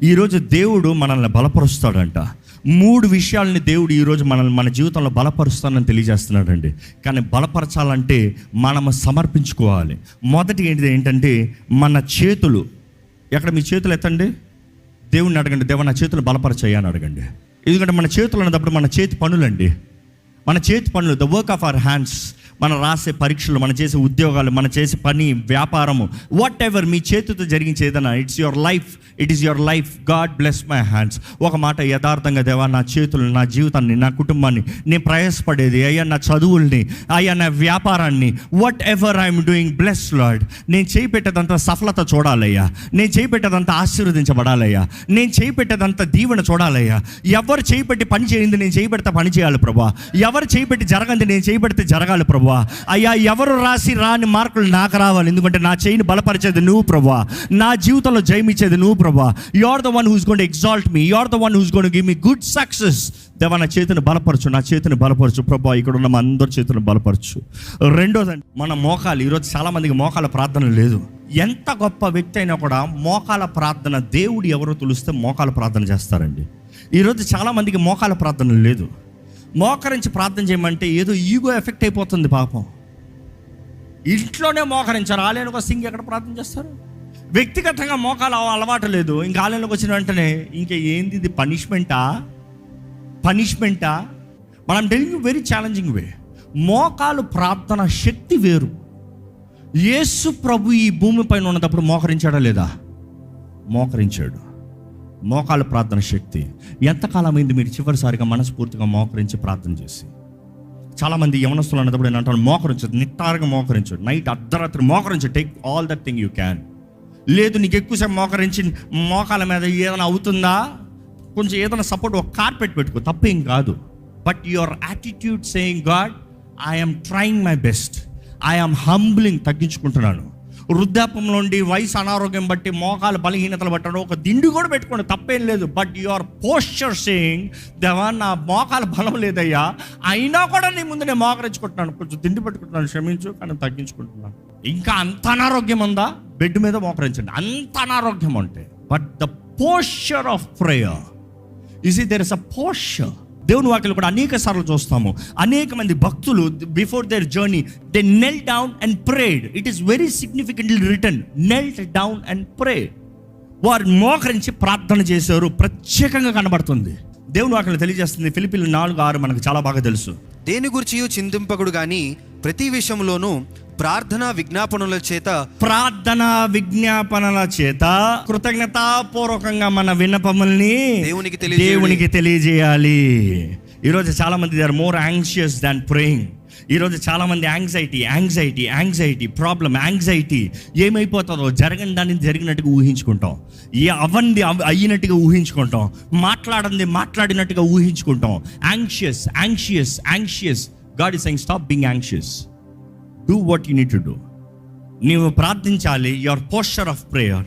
ఈరోజు దేవుడు మనల్ని బలపరుస్తాడంట. 3 విషయాలని దేవుడు ఈరోజు మనల్ని మన జీవితంలో బలపరుస్తానని తెలియజేస్తున్నాడండి. కానీ బలపరచాలంటే మనము సమర్పించుకోవాలి. మొదటి ఏంటంటే మన చేతులు. ఎక్కడ మీ చేతులు ఎత్తండి, దేవుడిని అడగండి, దేవా నా చేతులు బలపరచయ్యా అని అడగండి. ఎందుకంటే మన చేతులు అన్నప్పుడు మన చేతి పనులండి, మన చేతి పనులు, the work of our hands. మనం రాసే పరీక్షలు, మనం చేసే ఉద్యోగాలు, మనం చేసే పని, వ్యాపారము, వాట్ ఎవర్ మీ చేతితో జరిగించే ఏదైనా, it's your life, it is your life. God bless my hands. ఒక మాట యథార్థంగా, దేవా నా చేతులు, నా జీవితాన్ని, నా కుటుంబాన్ని, నేను ప్రయాసపడేది, అయ్యా నా చదువుల్ని, అయ్యా నా వ్యాపారాన్ని, what ever I'm doing, bless lord. నేను చేయి పెట్టేదంతా సఫలత చూడాలయ్యా, నేను చేయి పెట్టేదంతా ఆశీర్వదించబడాలయ్యా, నేను చేయి పెట్టేదంతా దీవెన చూడాలయ్యా. ఎవరు చేయి పెట్టి పని చేయింది, నేను చేయి పెడితే పని చేయాలి ప్రభా. ఎవరు చేయి పెట్టి జరగంది, నేను చేయి పెడితే జరగాలి ప్రభా. అయ్యా ఎవరు రాసి రాని మార్కులు నాకు రావాలి, ఎందుకంటే నా చేయిని బలపరిచేది నువ్వు ప్రభా, నా జీవితంలో జయమిచ్చేది నువ్వు ప్రభా. You are the one who's going to exalt me, you are the one who's going to give me good success. దేవా నా చేతిని బలపరచు, నా చేతిని బలపరచు ప్రభా. ఇక్కడ ఉన్న మా అందరి చేతులను బలపరచు. రెండోదండి మన మోకాలు. ఈరోజు చాలా మందికి మోకాల ప్రార్థన లేదు. ఎంత గొప్ప వ్యక్తి అయినా కూడా మోకాల ప్రార్థన, దేవుడు ఎవరో తెలిస్తే మోకాల ప్రార్థన చేస్తారండి. ఈరోజు చాలా మందికి మోకాల ప్రార్థన లేదు. మోకరించి ప్రార్థన చేయమంటే ఏదో ఈగో ఎఫెక్ట్ అయిపోతుంది పాపం. ఇంట్లోనే మోకరించారు, ఆలయానికి వస్తే ఇంకెక్కడ ప్రార్థన చేస్తారు? వ్యక్తిగతంగా మోకాలు అలవాటు లేదు, ఇంకా ఆలయంలోకి వచ్చిన వెంటనే ఇంకా ఏంది ఇది, పనిష్మెంటా? మనం టెలింగ్ వెరీ ఛాలెంజింగ్ వే. మోకాలు ప్రార్థన శక్తి వేరు. యేసు ప్రభు ఈ భూమి పైన ఉన్నప్పుడు మోకరించాడా లేదా? మోకరించాడు. మోకాలు ప్రార్థన శక్తి. ఎంతకాలమైంది మీరు చివరిసారిగా మనస్ఫూర్తిగా మోకరించి ప్రార్థన చేసి? చాలామంది యవనస్తులు అన్నప్పుడు నేను అంటాను, మోకరించదు, నిట్టారుగా మోకరించదు, నైట్ అర్ధరాత్రి మోకరించు, take all that thing you can. లేదు నీకు ఎక్కువసేపు మోకరించి మోకాల మీద ఏదైనా అవుతుందా, కొంచెం ఏదైనా సపోర్ట్, ఒక కార్పెట్ పెట్టుకో, తప్పేం కాదు. But your attitude saying God I'm trying my best, I'm humbling, తగ్గించుకుంటున్నాను. వృద్ధాప్యంలో ఉండి వయసు అనారోగ్యం బట్టి మోకాలు బలహీనతలు పట్టడం, ఒక దిండు కూడా పెట్టుకోండి, తప్పేం లేదు. బట్ యువర్ పోస్చర్ సేయింగ్ దేవా నా మోకాలు బలం లేదయ్యా, అయినా కూడా నీ ముందు నేను మోకరించుకుంటున్నాను, కొంచెం దిండు పెట్టుకుంటున్నాను, క్షమించు, కానీ తగ్గించుకుంటున్నాను. ఇంకా అంత అనారోగ్యం ఉందా, బెడ్ మీద మోకరించండి, అంత అనారోగ్యం ఉంటే. But the posture of prayer, you see there is a posture. దేవుని వాక్యలో కూడా అనేక సార్లు చూస్తాము, అనేక మంది భక్తులు before their journey they knelt down and prayed. It is very significantly written, knelt down and prayed. వారు మోకరించి ప్రార్థన చేశారు, ప్రత్యేకంగా కనబడుతుంది. దేవుని వాక్యలో తెలియజేస్తుంది. ఫిలిప్పీయులు 4:6 మనకు చాలా బాగా తెలుసు. దేని గురించి చింతింపకుడు గాని ప్రతి విషయంలోనూ ప్రార్థన విజ్ఞాపనల చేత కృతజ్ఞతాపూర్వకంగా మన విన్నపముల్ని దేవునికి తెలియజేయాలి. ఈరోజు చాలా మంది they are more anxious than praying. ఈరోజు చాలా మంది యాంగ్జైటీ ప్రాబ్లం, యాంగ్జైటీ ఏమైపోతుందో, జరగని దాన్ని జరిగినట్టుగా ఊహించుకుంటాం, అవ్వండి అయినట్టుగా ఊహించుకుంటాం, మాట్లాడినట్టుగా ఊహించుకుంటాం. Anxious. God is saying stop being anxious, do what you need to do. నీవు ప్రార్థించాలి. Your posture of prayer,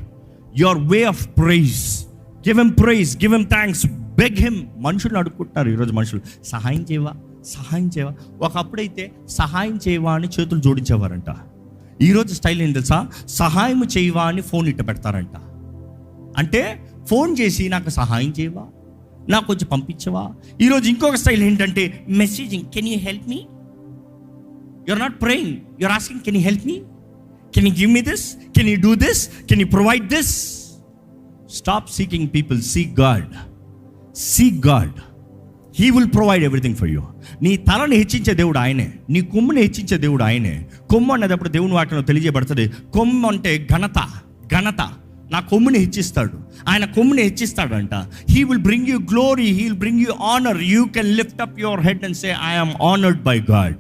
your way of praise, give him praise, give him thanks, beg him. మనుషులు అడుక్కుంటారు ఈరోజు, మనుషులు సహాయం చేయవా. ఒకప్పుడైతే సహాయం చేయవా అని చేతులు జోడించేవారంట. ఈరోజు స్టైల్ ఏంటి తెలుసా, సహాయం చేయవా అని ఫోన్ ఇట్ట పెడతారంట. అంటే ఫోన్ చేసి నాకు సహాయం చేయవా, నాకు కొంచెం పంపించవా. ఈరోజు ఇంకొక స్టైల్ ఏంటంటే messaging, can you help me. You're not praying, you're asking, can you help me, can you give me this, can you do this, can you provide this. Stop seeking people, seek God. He will provide everything for you. నీ తలని హెచ్చించే దేవుడు ఆయనే, నీ కొమ్ముని హెచ్చించే దేవుడు ఆయనే. కొమ్ము అనేటప్పుడు దేవుని వాక్యంలో తెలియజేయబడుతుంది, కొమ్ము అంటే ఘనత. నా కొమ్ముని హెచ్చిస్తాడు, ఆయన కొమ్ముని హెచ్చిస్తాడంట. He will bring you glory, he will bring you honor. You can lift up your head and say I am honored by God.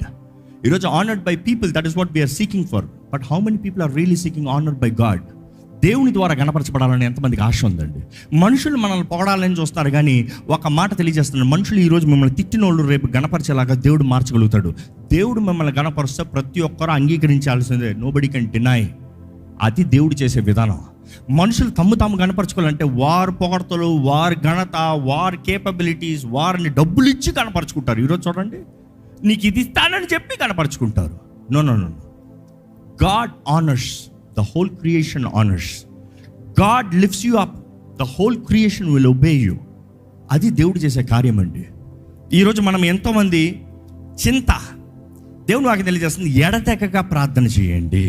ఈరోజు honored by people, that is what we are seeking for. But how many people are really seeking honor by God? దేవుని ద్వారా గణపరచబడాలని ఎంతమందికి ఆశ ఉందండి? మనుషులు మనల్ని పొగడాలని చూస్తారు, కానీ ఒక మాట తెలియజేస్తున్నాడు, మనుషులు ఈరోజు మిమ్మల్ని తిట్టిన వాళ్ళు రేపు గణపరిచేలాగా దేవుడు మార్చగలుగుతాడు. దేవుడు మిమ్మల్ని గణపరిస్తే ప్రతి ఒక్కరూ అంగీకరించాల్సిందే. Nobody can deny. అది దేవుడు చేసే విధానం. మనుషులు తాము గణపరచుకోవాలంటే వారి పొగడతలు, వారి ఘనత, వారి కేపబిలిటీస్, వారిని డబ్బులు ఇచ్చి గణపరచుకుంటారు. ఈరోజు చూడండి, నీకు ఇది ఇస్తానని చెప్పి కనపరుచుకుంటారు. No. God honors, the whole creation honors. God lifts you up, the whole creation will obey you. అది దేవుడు చేసే కార్యం అండి. ఈరోజు మనం ఎంతోమంది చింత, దేవుని వాక్యం తెలియజేస్తుంది ఎడతెగక ప్రార్థన చేయండి.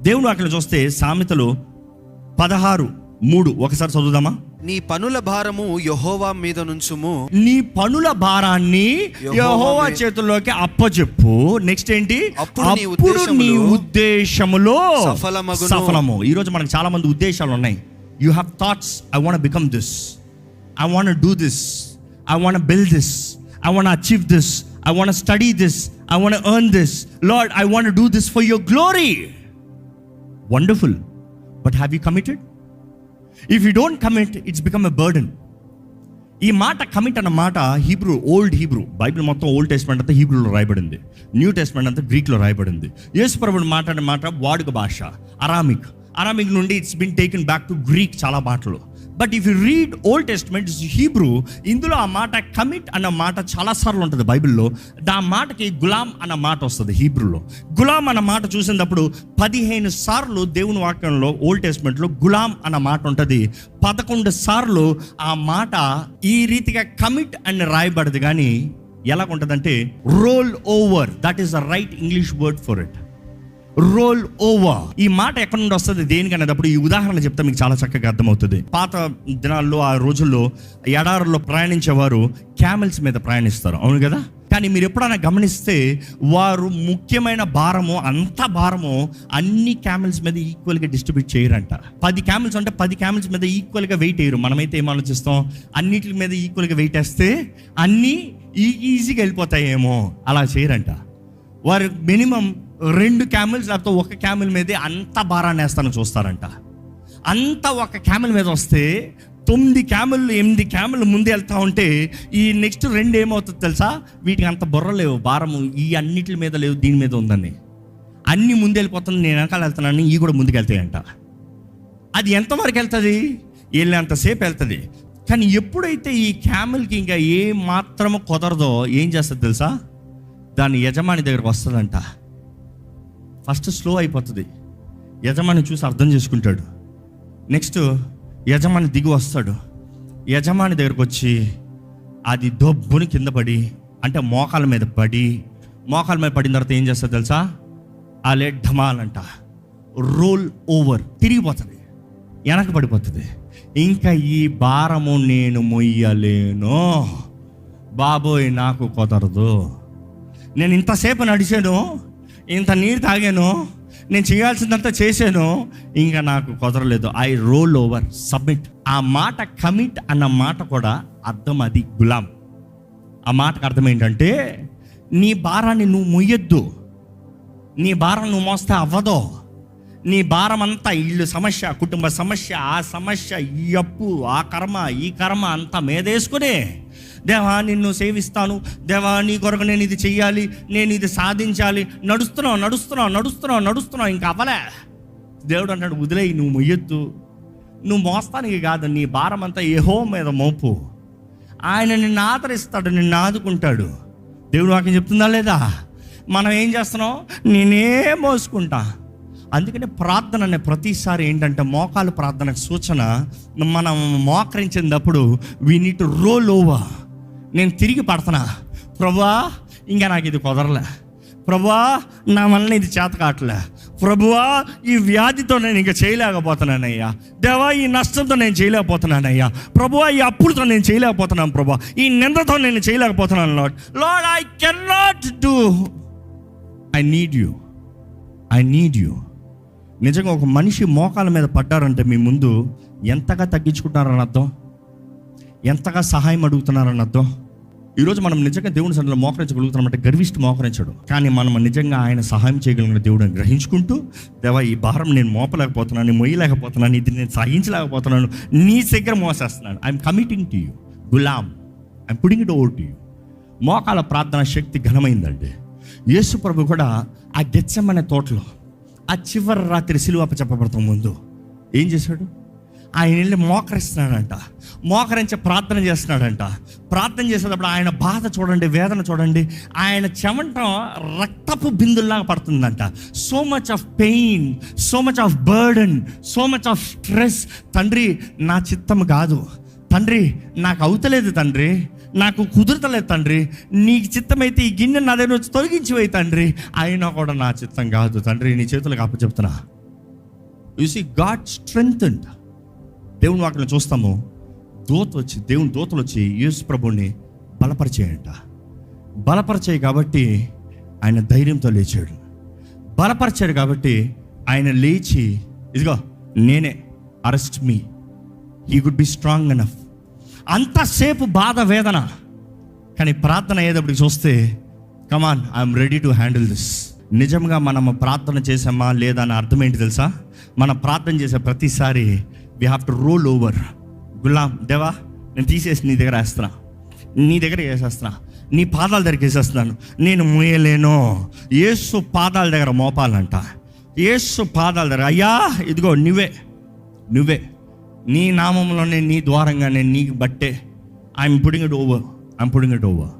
దేవుని వాక్యం చూస్తే సామెతలు 16:3 ఒకసారి చదువుదామా? నీ పనుల భారము యెహోవా మీద నుంచుము. నీ పనుల భారాన్ని యెహోవా చేతుల్లోకి అప్పచెప్పు. నెక్స్ట్ ఏంటి? అప్పుడు నీ ఉద్దేశములో సఫలము. ఈరోజు మనకు చాలా మంది ఉద్దేశాలు ఉన్నాయి. You have thoughts, I want become this, I want do this, I want build this, I want achieve this, I want study this, I want earn this. Lord, I want do this for your glory. Wonderful, but have you committed? If you don't commit, it's become a burden. ఈ మాట commit అన్న మాట Hebrew, old Hebrew, Bible మొత్తం old testament అంతా హీబ్రూలో రాయబడింది, new testament అంతా గ్రీక్లో రాయబడింది. యేసు ప్రభువు మాట్లాడే మాట వాడుక భాష అరామిక్ నుండి it's been taken back to Greek చాలా మాటలు. But if you read old testament is Hebrew, ఇందులో ఆ మాట కమిట్ అన్న మాట చాలాసార్లు ఉంటుంది బైబిల్లో. ఆ మాటకి గులాం అన్న మాట వస్తుంది హీబ్రూలో. గులాం అన్న మాట చూసినప్పుడు 15 సార్లు దేవుని వాక్యంలో ఓల్డ్ టెస్ట్మెంట్లో గులాం అన్న మాట ఉంటుంది. 11 సార్లు ఆ మాట ఈ రీతిగా కమిట్ అని రాయబడదు. కానీ ఎలా ఉంటుందంటే role over, that is the right English word for it. Role over. ఈ మాట ఎక్కడి నుండి వస్తుంది దేనికనేటప్పుడు ఈ ఉదాహరణ చెప్తే మీకు చాలా చక్కగా అర్థమవుతుంది. పాత దినాల్లో, ఆ రోజుల్లో ఎడారుల్లో ప్రయాణించేవారు క్యామెల్స్ మీద ప్రయాణిస్తారు, అవును కదా? కానీ మీరు ఎప్పుడైనా గమనిస్తే వారు ముఖ్యమైన భారము, అంత భారము అన్ని క్యామెల్స్ మీద ఈక్వల్గా డిస్ట్రిబ్యూట్ చేయరంట. 10 క్యామెల్స్ అంటే 10 క్యామెల్స్ మీద ఈక్వల్గా వెయిట్ వేయరు. మనమైతే ఏం ఆలోచిస్తాం, అన్నిటి మీద ఈక్వల్గా వెయిట్ వేస్తే అన్నీ ఈజీగా వెళ్ళిపోతాయేమో, అలా చేయరంట. వారు మినిమం 2 క్యామెల్స్ లేకపోతే 1 క్యామెల్ మీదే అంత భారాన్ని వేస్తాను చూస్తారంట. అంత 1 క్యామెల్ మీద వస్తే 9 క్యామెల్ 8 క్యామెల్ ముందే వెళ్తా ఉంటే ఈ నెక్స్ట్ 2 ఏమవుతుంది తెలుసా? వీటికి అంత బుర్ర లేవు, భారము ఈ అన్నిటి మీద లేవు, దీని మీద ఉందని అన్నీ ముందు వెళ్ళిపోతుంది. నేను వెనకాల వెళ్తున్నాను, ఈ కూడా ముందుకు వెళ్తాయంట. అది ఎంతవరకు వెళ్తుంది? వెళ్ళేంతసేపు వెళ్తుంది. కానీ ఎప్పుడైతే ఈ క్యామెల్కి ఇంకా ఏ మాత్రము కుదరదో ఏం చేస్తుంది తెలుసా? దాని యజమాని దగ్గరకు వస్తుందంట. ఫస్ట్ స్లో అయిపోతుంది, యజమాని చూసి అర్థం చేసుకుంటాడు. నెక్స్ట్ యజమాని దిగి వస్తాడు. యజమాని దగ్గరకు వచ్చి అది దొబ్బుని కింద పడి, అంటే మోకాల మీద పడిన తర్వాత ఏం చేస్తుంది తెలుసా? అలే ఢమాలంట రోల్ ఓవర్, తిరిగిపోతుంది, వెనక పడిపోతుంది. ఇంకా ఈ భారము నేను మొయ్యలేను బాబోయ్, నాకు కుదరదు, నేను ఇంతసేపు నడిచాను, ఇంత నీరు తాగాను, నేను చేయాల్సిందంతా చేశాను, ఇంకా నాకు కుదరలేదు. I role over, submit. ఆ మాట కమిట్ అన్న మాట కూడా అర్థం అది గులాం. ఆ మాటకు అర్థం ఏంటంటే నీ భారాన్ని నువ్వు మొయ్యొద్దు, నీ భారం నువ్వు మోస్తే అవ్వదు. నీ భారం అంతా ఇల్లు సమస్య, కుటుంబ సమస్య, ఆ సమస్య, ఈ అప్పు, ఆ కర్మ, ఈ కర్మ అంతా మీదేసుకునే, దేవా నిన్ను సేవిస్తాను, దేవా నీ కొరకు నేను ఇది చెయ్యాలి, నేను ఇది సాధించాలి, నడుస్తున్నావు ఇంకా అవ్వలే. దేవుడు అంటాడు వదిలేయి, నువ్వు మొయ్యొద్దు, నువ్వు మోస్తానికి కాదు, నీ భారం అంతా యెహోవా మీద మోపు. ఆయన నిన్ను ఆదరిస్తాడు, నిన్ను ఆదుకుంటాడు. దేవుడు వాక్యం చెప్తుందా లేదా? మనం ఏం చేస్తున్నాం? నేనే మోసుకుంటా. అందుకనే ప్రార్థన అనే ప్రతిసారి ఏంటంటే మోకాలు ప్రార్థనకు సూచన. మనం మోకరించినప్పుడు we need to roll over. నేను తిరిగి పడుతున్నా, ప్రభువా ఇంకా నాకు ఇది కుదరలే, ప్రభువా నా వల్ల ఇది చేత కావట్లే, ప్రభువా ఈ వ్యాధితో నేను ఇంకా చేయలేకపోతున్నానయ్యా, దేవా ఈ నష్టంతో నేను చేయలేకపోతున్నానయ్యా, ప్రభువా ఈ అప్పులతో నేను చేయలేకపోతున్నాను, ప్రభువా ఈ నిందతో నేను చేయలేకపోతున్నాను. Lord I cannot do, I need you. నిజంగా ఒక మనిషి మోకాల మీద పడ్డారంటే మీ ముందు ఎంతగా తగ్గించుకుంటున్నారని అర్థం, ఎంతగా సహాయం అడుగుతున్నారని అర్థం. ఈరోజు మనం నిజంగా దేవుని సన్నిధిలో మోకరించగలుగుతున్నామంటే గర్విష్టి మోకరించడు, కానీ మనం నిజంగా ఆయన సహాయం చేయగలిగిన దేవుడిని గ్రహించుకుంటూ, దేవా ఈ భారం నేను మోపలేకపోతున్నాను, నేను మొయ్యలేకపోతున్నాను, ఇది నేను సహించలేకపోతున్నాను, నీ దగ్గర మోసేస్తున్నాను. ఐఎమ్ కమిటింగ్ టు యూ గులాం, I'm putting it over to you. మోకాల ప్రార్థన శక్తి ఘనమైందండి. యేసు ప్రభు కూడా ఆ గెత్సెమనే తోటలో ఆ చివరి రాత్రి సిలువ చెప్పబడతాం ముందు ఏం చేశాడు? ఆయన వెళ్ళి మోకరిస్తున్నాడంట, మోకరించి ప్రార్థన చేస్తున్నాడంట. ప్రార్థన చేసేటప్పుడు ఆయన బాధ చూడండి, వేదన చూడండి. ఆయన చెమట రక్తపు బిందుల్లాగా పడుతుందంట. So much of pain, so much of burden, so much of stress. తండ్రి నా చిత్తం కాదు తండ్రి, నాకు అవుతలేదు తండ్రి, నాకు కుదురతలేదు తండ్రి, నీకు చిత్తమైతే ఈ గిన్నె నా దగ్గర వచ్చి తొలగించిపోయి తండ్రి, అయినా కూడా నా చిత్తం కాదు తండ్రి, నీ చేతులకు అప్పచెప్తున్నా. You see God strengthened. దేవుని వాక్యం చూస్తాము, దేవుని దూతలు వచ్చి యేసు ప్రభుని బలపరిచేయంట. బలపరిచాయి కాబట్టి ఆయన ధైర్యంతో లేచాడు. బలపరిచాడు కాబట్టి ఆయన లేచి, ఇదిగో నేనే, arrest me. He could be strong enough. అంతసేపు బాధ, వేదన, కానీ ప్రార్థన అయ్యేటప్పటికి చూస్తే come on, I'm ready to handle this. నిజంగా మనం ప్రార్థన చేసామా లేదా అని అర్థం ఏంటి తెలుసా? మనం ప్రార్థన చేసే ప్రతిసారి we have to roll over. Ghulam, దేవా నేను తీసేసి నీ దగ్గర వేస్తున్నా, నీ దగ్గర వేసేస్తున్నా, నీ పాదాల దగ్గరికి వేసేస్తున్నాను, నేను మోయలేను. యేసు పాదాల దగ్గర మోపాలంట. యేసు పాదాల దగ్గర, అయ్యా ఇదిగో నువ్వే నీ నామంలోనే, నీ ద్వారంగానే, నీకు బట్టే ఐఎమ్ పుట్టింగ్ ఇట్ ఓవర్.